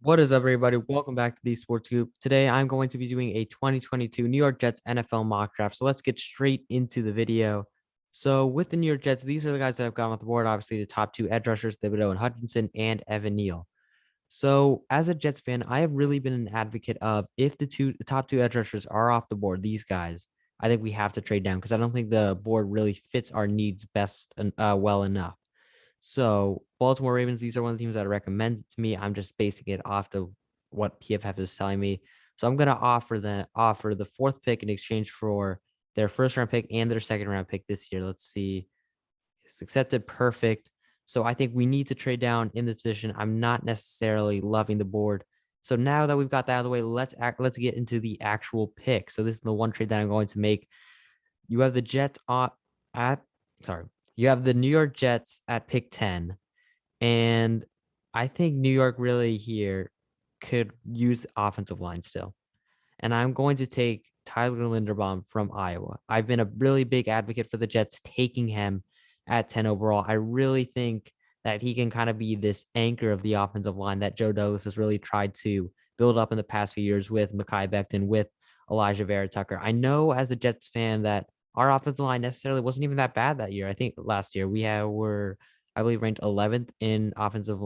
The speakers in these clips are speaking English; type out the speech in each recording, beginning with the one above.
What is up, everybody? Welcome back to the Sports Scoop. Today, I'm going to be doing a 2022 New York Jets NFL mock draft. So let's get straight into the video. So with the New York Jets, these are the guys that have gone off the board. Obviously, the top two edge rushers, Thibodeau and Hutchinson, and Evan Neal. So as a Jets fan, I have really been an advocate of if the top two edge rushers are off the board, these guys, I think we have to trade down because I don't think the board really fits our needs best and well enough. So Baltimore Ravens, these are one of the teams that are recommended to me. I'm just basing it off of what PFF is telling me. So I'm gonna offer the fourth pick in exchange for their first round pick and their second round pick this year. Let's see. It's accepted. Perfect. So I think we need to trade down in the position. I'm not necessarily loving the board. So now that we've got that out of the way, let's get into the actual pick. So this is the one trade that I'm going to make. You have the Jets at sorry, you have the New York Jets at pick 10. And I think New York really here could use offensive line still. And I'm going to take Tyler Linderbaum from Iowa. I've been a really big advocate for the Jets taking him at 10 overall. I really think that he can kind of be this anchor of the offensive line that Joe Douglas has really tried to build up in the past few years with Mekhi Becton, with Elijah Vera Tucker. I know as a Jets fan that our offensive line necessarily wasn't even that bad that year. I think last year were, I believe, ranked 11th in offensive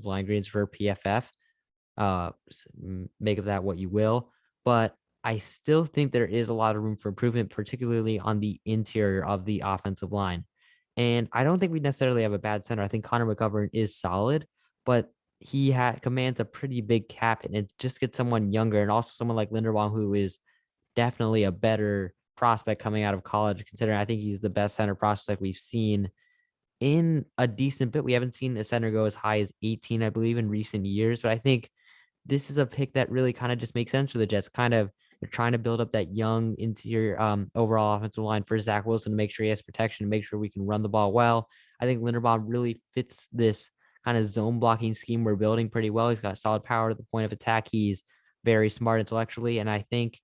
line grades for PFF. Make of that what you will, but I still think there is a lot of room for improvement, particularly on the interior of the offensive line. And I don't think we necessarily have a bad center. I think Connor McGovern is solid, but commands a pretty big cap, and it just gets someone younger and also someone like Linderbaum, who is definitely a better prospect coming out of college, considering I think he's the best center prospect we've seen in a decent bit. We haven't seen a center go as high as 18, I believe, in recent years, but I think this is a pick that really kind of just makes sense for the Jets. Kind of they're trying to build up that young interior overall offensive line for Zach Wilson to make sure he has protection, to make sure we can run the ball well. I think Linderbaum really fits this kind of zone blocking scheme we're building pretty well. He's got solid power to the point of attack. He's very smart intellectually, and I think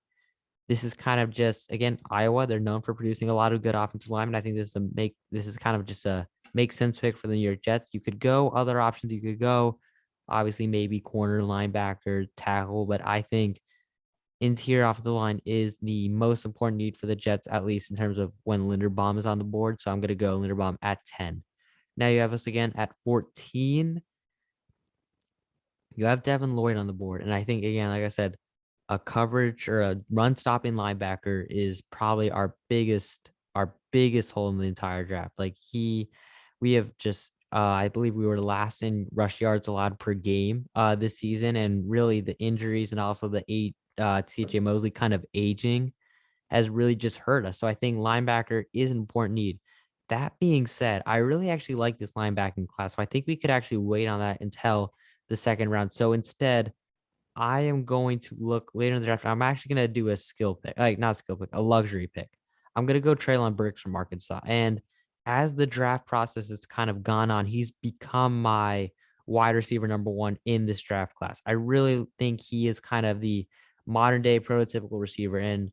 this is kind of just, again, Iowa. They're known for producing a lot of good offensive linemen. I think this is kind of just a make sense pick for the New York Jets. You could go other options. You could go obviously maybe corner, linebacker, tackle, but I think interior offensive line is the most important need for the Jets, at least in terms of when Linderbaum is on the board. So I'm going to go Linderbaum at 10. Now you have us again at 14. You have Devin Lloyd on the board. And I think, again, like I said, a coverage or a run stopping linebacker is probably our biggest hole in the entire draft. We have just I believe we were last in rush yards allowed per game this season, and really the injuries and also the TJ Mosley kind of aging has really just hurt us. So I think linebacker is an important need. That being said, I really actually like this linebacking class. So I think we could actually wait on that until the second round. So instead, I am going to look later in the draft. I'm actually going to do a skill pick, like not a skill pick, a luxury pick. I'm going to go Treylon Burks from Arkansas. And as the draft process has kind of gone on, he's become my wide receiver number one in this draft class. I really think he is kind of the modern day prototypical receiver. And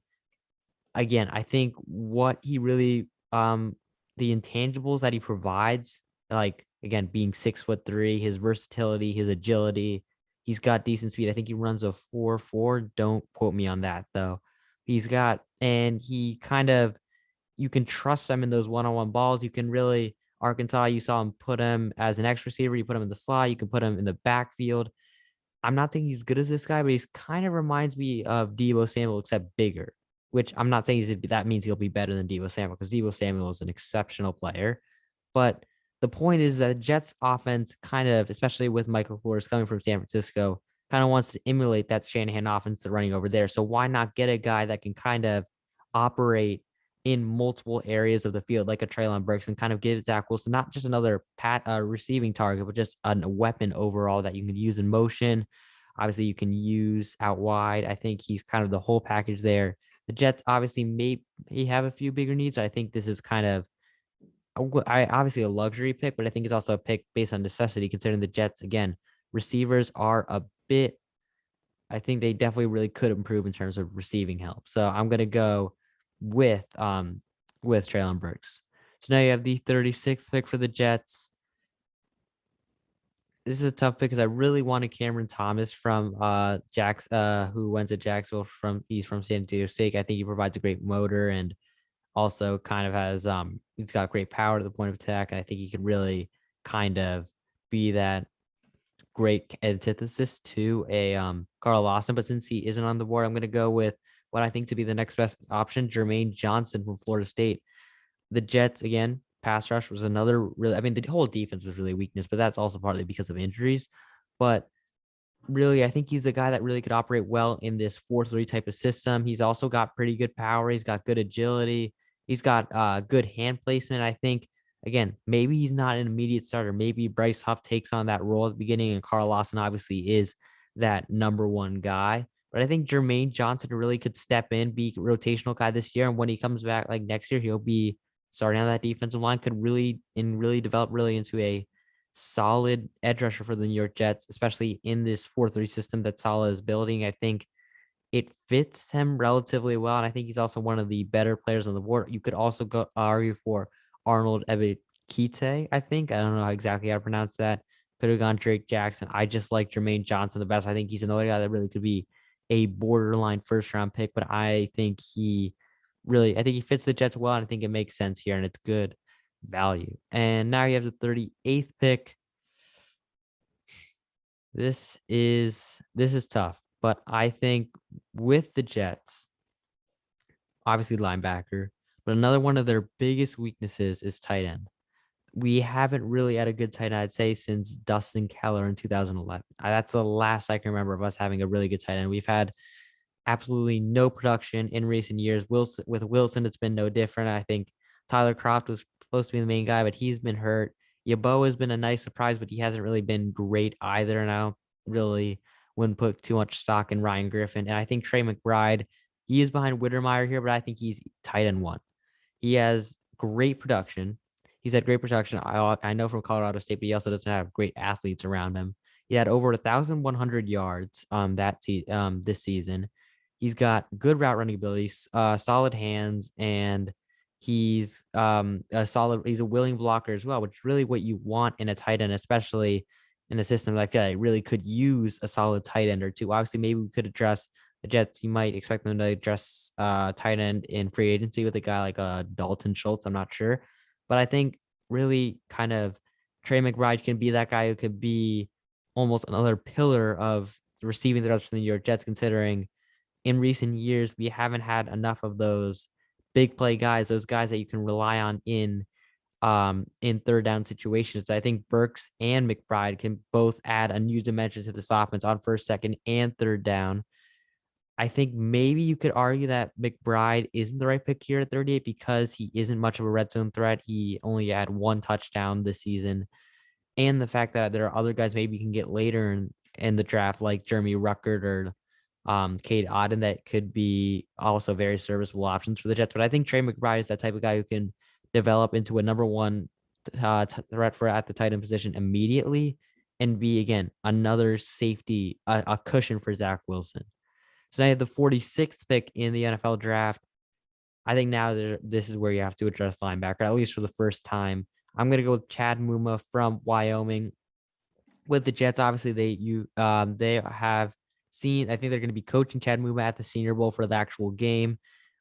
again, I think what he really, the intangibles that he provides, like again, being 6'3", his versatility, his agility, he's got decent speed. I think he runs a 4.4. Don't quote me on that though. And he kind of, you can trust him in those one-on-one balls. You can really, Arkansas, you saw him put him as an X receiver. You put him in the slot. You can put him in the backfield. I'm not saying he's good as this guy, but he's kind of reminds me of Deebo Samuel, except bigger, which I'm not saying that means he'll be better than Deebo Samuel, because Deebo Samuel is an exceptional player. But the point is that Jets offense kind of, especially with Michael Flores coming from San Francisco, kind of wants to emulate that Shanahan offense they're running over there. So why not get a guy that can kind of operate in multiple areas of the field, like a Treylon Burks, and kind of give Zach Wilson not just another receiving target, but just a weapon overall that you can use in motion. Obviously, you can use out wide. I think he's kind of the whole package there. The Jets obviously may have a few bigger needs. I think this is kind of obviously a luxury pick, but I think it's also a pick based on necessity, considering the Jets, again, receivers are a bit, I think they definitely really could improve in terms of receiving help. So I'm gonna go with Treylon Burks. So now you have the 36th pick for the Jets. this is a tough pick because I really wanted Cameron Thomas from who went to Jacksonville he's from San Diego State. I think he provides a great motor and also kind of has he's got great power to the point of attack, and I think he could really kind of be that great antithesis to a Carl Lawson. But since he isn't on the board, I'm gonna go with what I think to be the next best option, Jermaine Johnson from Florida State. The Jets, again, pass rush was another really, I mean, the whole defense was really a weakness, but that's also partly because of injuries. But really, I think he's a guy that really could operate well in this 4-3 type of system. He's also got pretty good power. He's got good agility. He's got good hand placement. I think, again, maybe he's not an immediate starter. Maybe Bryce Huff takes on that role at the beginning, and Carl Lawson obviously is that number one guy. But I think Jermaine Johnson really could step in, be a rotational guy this year. And when he comes back like next year, he'll be starting on that defensive line, could really develop really into a solid edge rusher for the New York Jets, especially in this 4-3 system that Saleh is building. I think it fits him relatively well. And I think he's also one of the better players on the board. You could also go argue for Arnold Ebiketie, I think. I don't know exactly how to pronounce that. Could have gone Drake Jackson. I just like Jermaine Johnson the best. I think he's another guy that really could be a borderline first round pick, but I think he fits the Jets well. And I think it makes sense here and it's good value. And now you have the 38th pick. This is tough, but I think with the Jets, obviously linebacker, but another one of their biggest weaknesses is tight end. We haven't really had a good tight end, I'd say, since Dustin Keller in 2011. That's the last I can remember of us having a really good tight end. We've had absolutely no production in recent years. Wilson, it's been no different. I think Tyler Croft was supposed to be the main guy, but he's been hurt. Yabo has been a nice surprise, but he hasn't really been great either. And I don't really wouldn't put too much stock in Ryan Griffin. And I think Trey McBride, he is behind Wittermeyer here, but I think he's tight end one. He has great production. He's had great production. I know from Colorado State, but he also doesn't have great athletes around him. He had over 1,100 yards this season. He's got good route running abilities, solid hands, and he's a willing blocker as well, which is really what you want in a tight end, especially in a system like that. Really could use a solid tight end or two. Obviously, maybe we could address the Jets. You might expect them to address tight end in free agency with a guy like Dalton Schultz. I'm not sure, but I think really kind of Trey McBride can be that guy who could be almost another pillar of receiving the rest from the New York Jets, considering in recent years, we haven't had enough of those big play guys, those guys that you can rely on in third down situations. I think Burks and McBride can both add a new dimension to this offense on first, second, and third down. I think maybe you could argue that McBride isn't the right pick here at 38 because he isn't much of a red zone threat. He only had one touchdown this season. And the fact that there are other guys maybe you can get later in the draft, like Jeremy Ruckert or Cade Otton, that could be also very serviceable options for the Jets. But I think Trey McBride is that type of guy who can develop into a number one threat for at the tight end position immediately and be, again, another safety, a cushion for Zach Wilson. So now you have the 46th pick in the NFL draft. I think now this is where you have to address linebacker, at least for the first time. I'm going to go with Chad Muma from Wyoming. With the Jets, obviously they have seen. I think they're going to be coaching Chad Muma at the Senior Bowl for the actual game.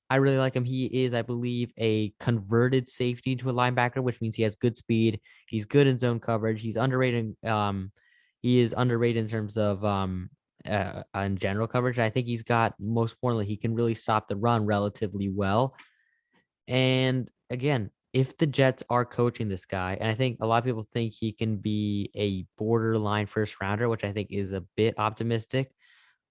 I really like him. He is, I believe, a converted safety to a linebacker, which means he has good speed. He's good in zone coverage. He's underrated. He is underrated in terms of in general coverage. I think he's got, most importantly, he can really stop the run relatively well. And again, if the Jets are coaching this guy, and I think a lot of people think he can be a borderline first rounder, which I think is a bit optimistic,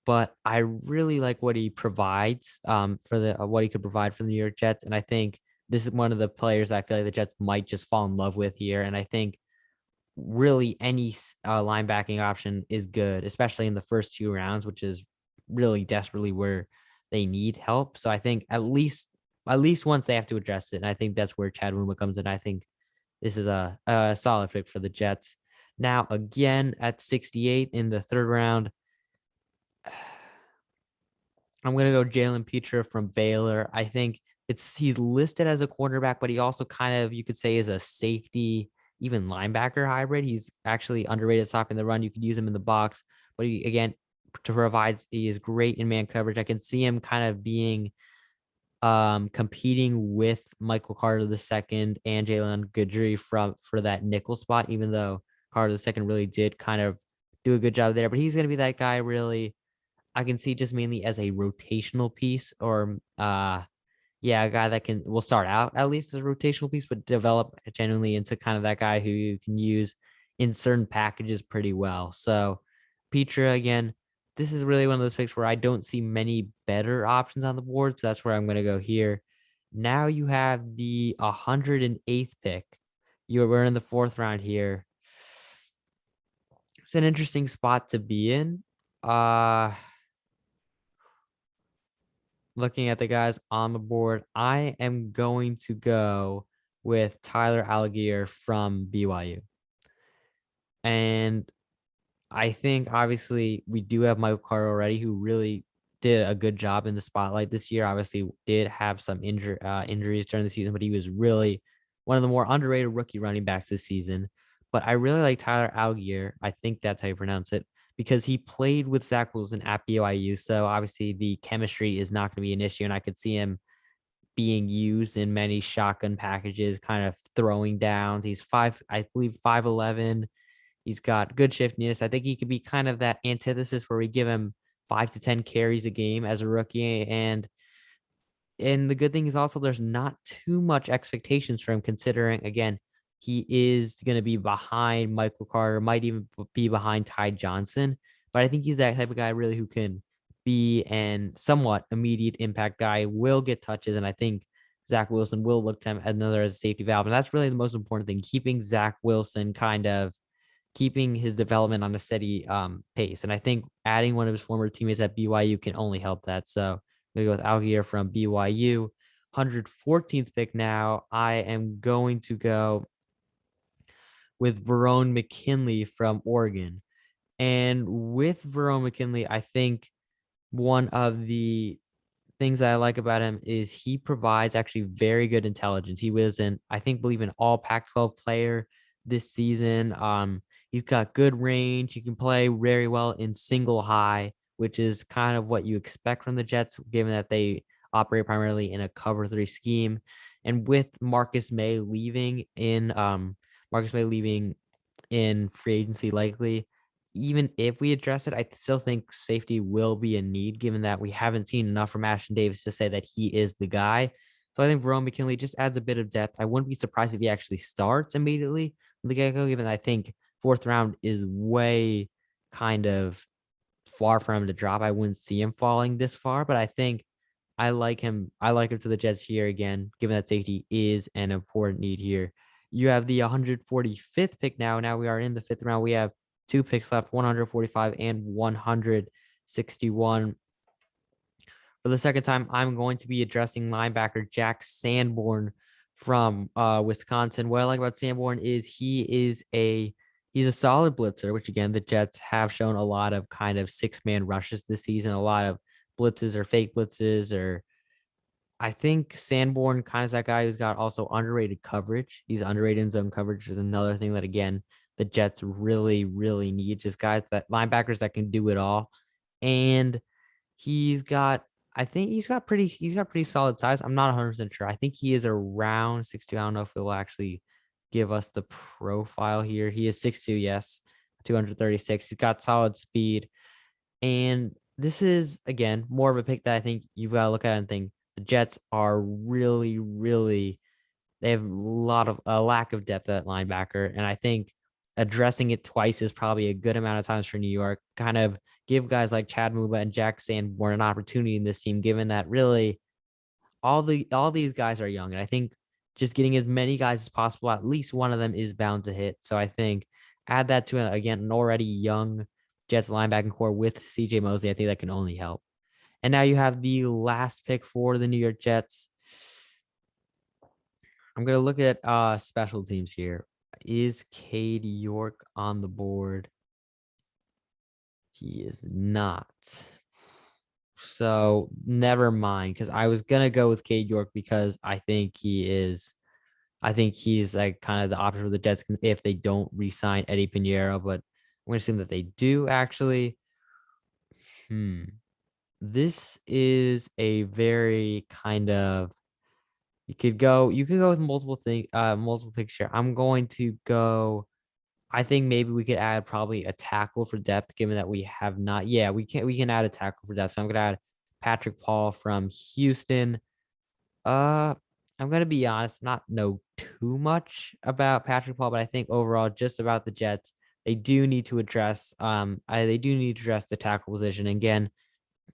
but I really like what he provides for the what he could provide for the New York Jets. And I think this is one of the players I feel like the Jets might just fall in love with here. And I think really any linebacking option is good, especially in the first 2 rounds, which is really desperately where they need help. So I think at least once they have to address it. And I think that's where Chad Muma comes in. I think this is a solid pick for the Jets. Now, again, at 68 in the third round, I'm going to go Jalen Petra from Baylor. I think he's listed as a cornerback, but he also kind of, you could say, is a safety, even linebacker hybrid. He's actually underrated stopping the run. You could use him in the box, but he, again, to provides he is great in man coverage. I can see him kind of being competing with Michael Carter the second and Jalen Goodry for that nickel spot, even though Carter the second really did kind of do a good job there. But he's gonna be that guy really. I can see just mainly as a rotational piece or yeah, a guy that will start out at least as a rotational piece, but develop genuinely into kind of that guy who you can use in certain packages pretty well. So Petra, again, this is really one of those picks where I don't see many better options on the board. So that's where I'm going to go here. Now you have the 108th pick. We're in the fourth round here. It's an interesting spot to be in. Looking at the guys on the board, I am going to go with Tyler Algier from BYU. And I think obviously we do have Michael Carter already, who really did a good job in the spotlight this year. Obviously, did have some injuries during the season, but he was really one of the more underrated rookie running backs this season. But I really like Tyler Algier. I think that's how you pronounce it because he played with Zach Wilson at BYU. So obviously the chemistry is not going to be an issue, and I could see him being used in many shotgun packages, kind of throwing downs. He's I believe 5'11". He's got good shiftiness. I think he could be kind of that antithesis where we give him 5 to 10 carries a game as a rookie. And the good thing is also there's not too much expectations for him, considering again, he is going to be behind Michael Carter, might even be behind Ty Johnson. But I think he's that type of guy really who can be an somewhat immediate impact guy, will get touches. And I think Zach Wilson will look to him as another as a safety valve. And that's really the most important thing, keeping Zach Wilson kind of keeping his development on a steady pace. And I think adding one of his former teammates at BYU can only help that. So I'm going to go with Algier from BYU. 114th pick now. I am going to go with Verone McKinley from Oregon. And with Verone McKinley, I think one of the things that I like about him is he provides actually very good intelligence. He was believe an all Pac-12 player this season. He's got good range. He can play very well in single high, which is kind of what you expect from the Jets, given that they operate primarily in a cover three scheme. And with Marcus May leaving in free agency likely, even if we address it, I still think safety will be a need, given that we haven't seen enough from Ashton Davis to say that he is the guy. So I think Verone McKinley just adds a bit of depth. I wouldn't be surprised if he actually starts immediately from the get-go, given I think fourth round is way kind of far for him to drop. I wouldn't see him falling this far, but I think I like him. I like him to the Jets here again, given that safety is an important need here. You have the 145th pick now. Now we are in the fifth round. We have two picks left, 145 and 161. For the second time, I'm going to be addressing linebacker Jack Sanborn from Wisconsin. What I like about Sanborn is he's a solid blitzer, which again, the Jets have shown a lot of kind of six-man rushes this season, a lot of blitzes or fake blitzes, or I think Sanborn kind of is that guy who's got also underrated coverage. He's underrated in zone coverage is another thing that again the Jets really, really need, just guys that linebackers that can do it all. And he's got, I think he's got pretty solid size. I'm not 100% sure. I think he is around 6'2". I don't know if it will actually give us the profile here. He is 6'2", yes, 236. He's got solid speed. And this is, again, more of a pick that I think you've got to look at and think the Jets are really, really, they have a lack of depth at linebacker. And I think addressing it twice is probably a good amount of times for New York. Kind of give guys like Chad Muba and Jack Sanborn an opportunity in this team, given that really all these guys are young. And I think just getting as many guys as possible, at least one of them is bound to hit. So I think add that to again an already young Jets linebacking core with CJ Mosley. I think that can only help. And now you have the last pick for the New York Jets. I'm going to look at special teams here. Is Cade York on the board? He is not. So never mind, because I was going to go with Cade York because I think he is I think he's like kind of the option for the Jets if they don't re-sign Eddie Pinheiro, but I'm going to assume that they do actually. Hmm. This is a very kind of you could go with multiple picks here. I'm going to go. I think maybe we could add probably a tackle for depth, given that we have not. Yeah, we can add a tackle for depth. So I'm gonna add Patrick Paul from Houston. Uh, I'm gonna be honest, not know too much about Patrick Paul, but I think overall, just about the Jets, they do need to address the tackle position. Again,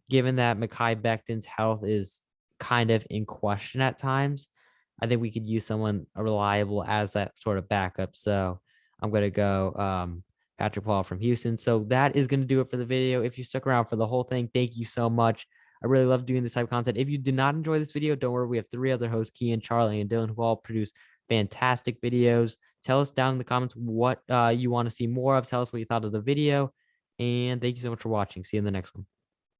given that Mekhi Becton's health is kind of in question at times, I think we could use someone reliable as that sort of backup. So I'm going to go Patrick Paul from Houston. So that is going to do it for the video. If you stuck around for the whole thing, thank you so much. I really love doing this type of content. If you did not enjoy this video, don't worry. We have 3 other hosts, Kian, Charlie, and Dylan, who all produce fantastic videos. Tell us down in the comments what you want to see more of. Tell us what you thought of the video. And thank you so much for watching. See you in the next one.